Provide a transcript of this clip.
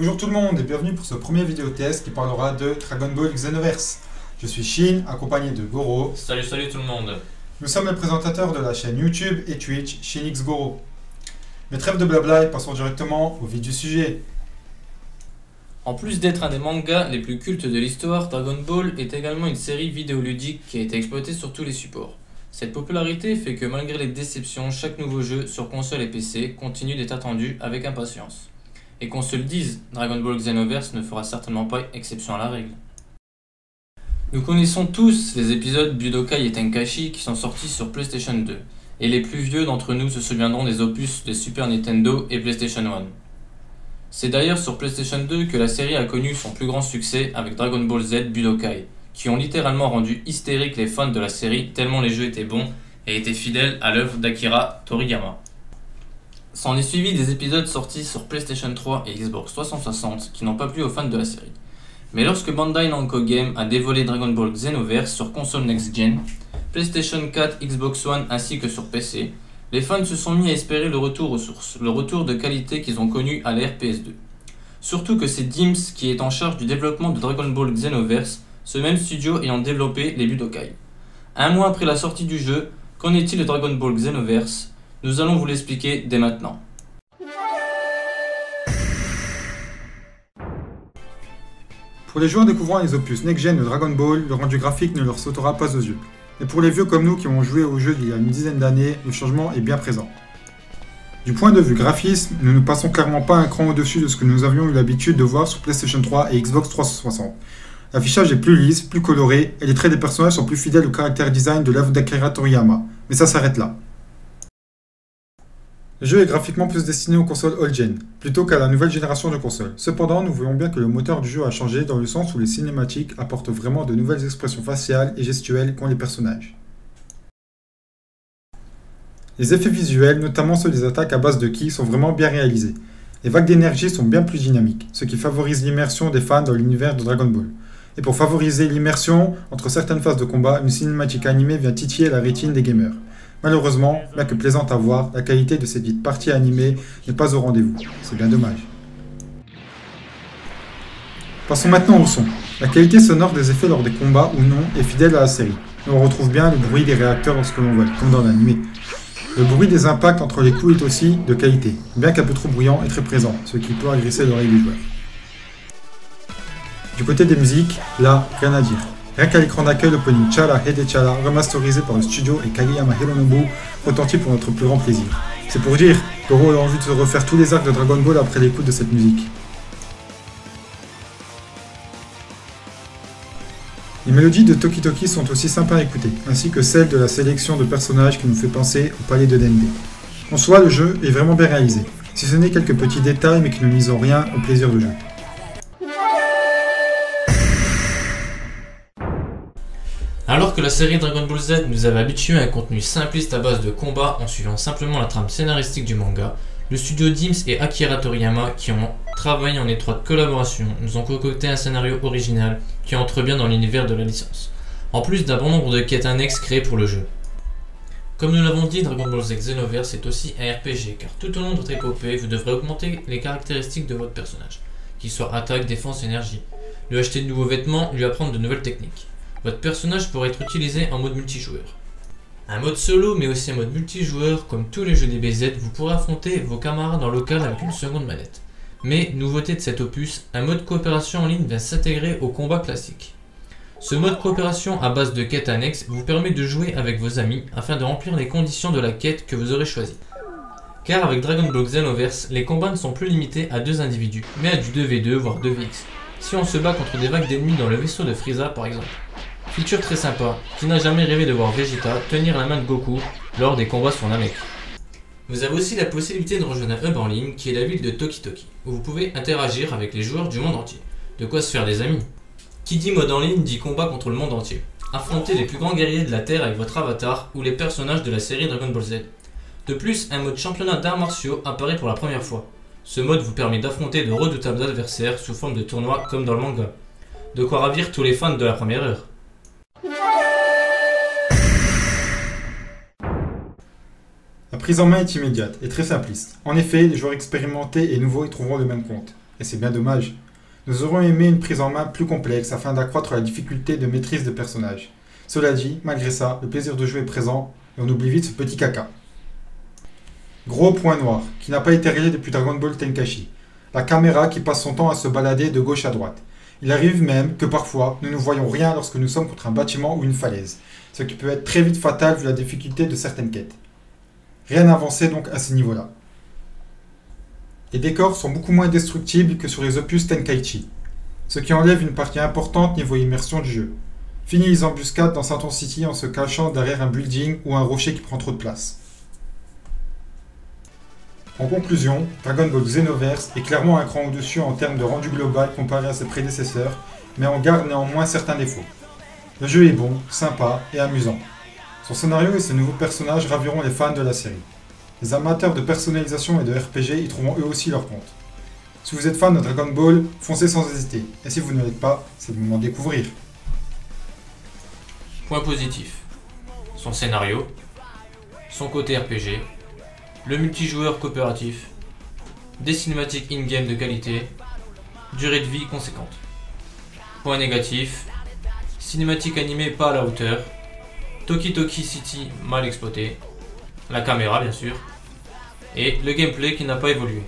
Bonjour tout le monde et bienvenue pour ce premier vidéo test qui parlera de Dragon Ball Xenoverse. Je suis Shin, accompagné de Goro. Salut tout le monde. Nous sommes les présentateurs de la chaîne YouTube et Twitch ShinXGoro. Mais trêve de blabla et passons directement au vif du sujet. En plus d'être un des mangas les plus cultes de l'histoire, Dragon Ball est également une série vidéoludique qui a été exploitée sur tous les supports. Cette popularité fait que malgré les déceptions, chaque nouveau jeu sur console et PC continue d'être attendu avec impatience. Et qu'on se le dise, Dragon Ball Xenoverse ne fera certainement pas exception à la règle. Nous connaissons tous les épisodes Budokai et Tenkaichi qui sont sortis sur PlayStation 2, et les plus vieux d'entre nous se souviendront des opus de Super Nintendo et PlayStation 1. C'est d'ailleurs sur PlayStation 2 que la série a connu son plus grand succès avec Dragon Ball Z Budokai, qui ont littéralement rendu hystériques les fans de la série tellement les jeux étaient bons et étaient fidèles à l'œuvre d'Akira Toriyama. S'en est suivi des épisodes sortis sur PlayStation 3 et Xbox 360 qui n'ont pas plu aux fans de la série. Mais lorsque Bandai Namco Game a dévoilé Dragon Ball Xenoverse sur console next-gen, PlayStation 4, Xbox One ainsi que sur PC, les fans se sont mis à espérer le retour aux sources, le retour de qualité qu'ils ont connu à l'ère PS2. Surtout que c'est Dims qui est en charge du développement de Dragon Ball Xenoverse, ce même studio ayant développé les Budokai. Un mois après la sortie du jeu, qu'en est-il de Dragon Ball Xenoverse? Nous allons vous l'expliquer dès maintenant. Pour les joueurs découvrant les opus next-gen de Dragon Ball, le rendu graphique ne leur sautera pas aux yeux. Mais pour les vieux comme nous qui ont joué au jeu il y a une dizaine d'années, le changement est bien présent. Du point de vue graphisme, nous ne passons clairement pas un cran au-dessus de ce que nous avions eu l'habitude de voir sur PlayStation 3 et Xbox 360. L'affichage est plus lisse, plus coloré, et les traits des personnages sont plus fidèles au caractère design de l'œuvre d'Akira Toriyama. Mais ça s'arrête là. Le jeu est graphiquement plus destiné aux consoles old-gen, plutôt qu'à la nouvelle génération de consoles. Cependant, nous voyons bien que le moteur du jeu a changé dans le sens où les cinématiques apportent vraiment de nouvelles expressions faciales et gestuelles qu'ont les personnages. Les effets visuels, notamment ceux des attaques à base de ki, sont vraiment bien réalisés. Les vagues d'énergie sont bien plus dynamiques, ce qui favorise l'immersion des fans dans l'univers de Dragon Ball. Et pour favoriser l'immersion, entre certaines phases de combat, une cinématique animée vient titiller la rétine des gamers. Malheureusement, bien que plaisante à voir, la qualité de cette dite partie animée n'est pas au rendez-vous. C'est bien dommage. Passons maintenant au son. La qualité sonore des effets lors des combats ou non est fidèle à la série. Et on retrouve bien le bruit des réacteurs lorsque l'on vole, comme dans l'animé. Le bruit des impacts entre les coups est aussi de qualité, bien qu'un peu trop bruyant et très présent, ce qui peut agresser l'oreille du joueur. Du côté des musiques, là, rien à dire. Rien qu'à l'écran d'accueil, l'opening Chala Hede Chala, remasterisé par le studio et Kageyama Hironobu, retentit pour notre plus grand plaisir. C'est pour dire, Goro a envie de se refaire tous les arcs de Dragon Ball après l'écoute de cette musique. Les mélodies de Toki Toki sont aussi sympas à écouter, ainsi que celles de la sélection de personnages qui nous fait penser au palais de Dende. En soi, le jeu est vraiment bien réalisé, si ce n'est quelques petits détails mais qui ne nuisent en rien au plaisir de jeu. Alors que la série Dragon Ball Z nous avait habitués à un contenu simpliste à base de combats en suivant simplement la trame scénaristique du manga, le studio Dims et Akira Toriyama, qui ont travaillé en étroite collaboration, nous ont concocté un scénario original qui entre bien dans l'univers de la licence, en plus d'un bon nombre de quêtes annexes créées pour le jeu. Comme nous l'avons dit, Dragon Ball Z Xenoverse est aussi un RPG, car tout au long de votre épopée, vous devrez augmenter les caractéristiques de votre personnage, qu'il soit attaque, défense, énergie, lui acheter de nouveaux vêtements, lui apprendre de nouvelles techniques. Votre personnage pourrait être utilisé en mode multijoueur. Un mode solo mais aussi un mode multijoueur, comme tous les jeux DBZ, vous pourrez affronter vos camarades en local avec une seconde manette. Mais, nouveauté de cet opus, un mode coopération en ligne vient s'intégrer au combat classique. Ce mode coopération à base de quêtes annexes vous permet de jouer avec vos amis afin de remplir les conditions de la quête que vous aurez choisie. Car avec Dragon Ball Xenoverse, les combats ne sont plus limités à 2 individus, mais à du 2v2 voire 2vx, si on se bat contre des vagues d'ennemis dans le vaisseau de Frieza par exemple. Feature très sympa, qui n'a jamais rêvé de voir Vegeta tenir la main de Goku lors des combats sur Namek. Vous avez aussi la possibilité de rejoindre un hub en ligne qui est la ville de Toki Toki, où vous pouvez interagir avec les joueurs du monde entier. De quoi se faire des amis. Qui dit mode en ligne dit combat contre le monde entier. Affrontez les plus grands guerriers de la Terre avec votre avatar ou les personnages de la série Dragon Ball Z. De plus, un mode championnat d'arts martiaux apparaît pour la première fois. Ce mode vous permet d'affronter de redoutables adversaires sous forme de tournois comme dans le manga. De quoi ravir tous les fans de la première heure. La prise en main est immédiate et très simpliste. En effet, les joueurs expérimentés et nouveaux y trouveront le même compte. et c'est bien dommage. Nous aurions aimé une prise en main plus complexe afin d'accroître la difficulté de maîtrise des personnages. Cela dit, malgré ça, le plaisir de jouer est présent et on oublie vite ce petit caca. Gros point noir, qui n'a pas été réglé depuis Dragon Ball Tenkaichi. La caméra qui passe son temps à se balader de gauche à droite. Il arrive même que parfois, nous ne voyons rien lorsque nous sommes contre un bâtiment ou une falaise, ce qui peut être très vite fatal vu la difficulté de certaines quêtes. Rien n'avançait donc à ce niveau-là. Les décors sont beaucoup moins destructibles que sur les opus Tenkaichi, ce qui enlève une partie importante niveau immersion du jeu. Fini les embuscades dans Saturn City en se cachant derrière un building ou un rocher qui prend trop de place. En conclusion, Dragon Ball Xenoverse est clairement un cran au-dessus en termes de rendu global comparé à ses prédécesseurs, mais en garde néanmoins certains défauts. Le jeu est bon, sympa et amusant. Son scénario et ses nouveaux personnages raviront les fans de la série. Les amateurs de personnalisation et de RPG y trouveront eux aussi leur compte. Si vous êtes fan de Dragon Ball, foncez sans hésiter, et si vous ne l'êtes pas, c'est le moment de découvrir. Point positif. Son scénario, son côté RPG, le multijoueur coopératif, des cinématiques in-game de qualité, durée de vie conséquente. Point négatif, cinématique animée pas à la hauteur, Toki Toki City mal exploité, la caméra bien sûr, et le gameplay qui n'a pas évolué.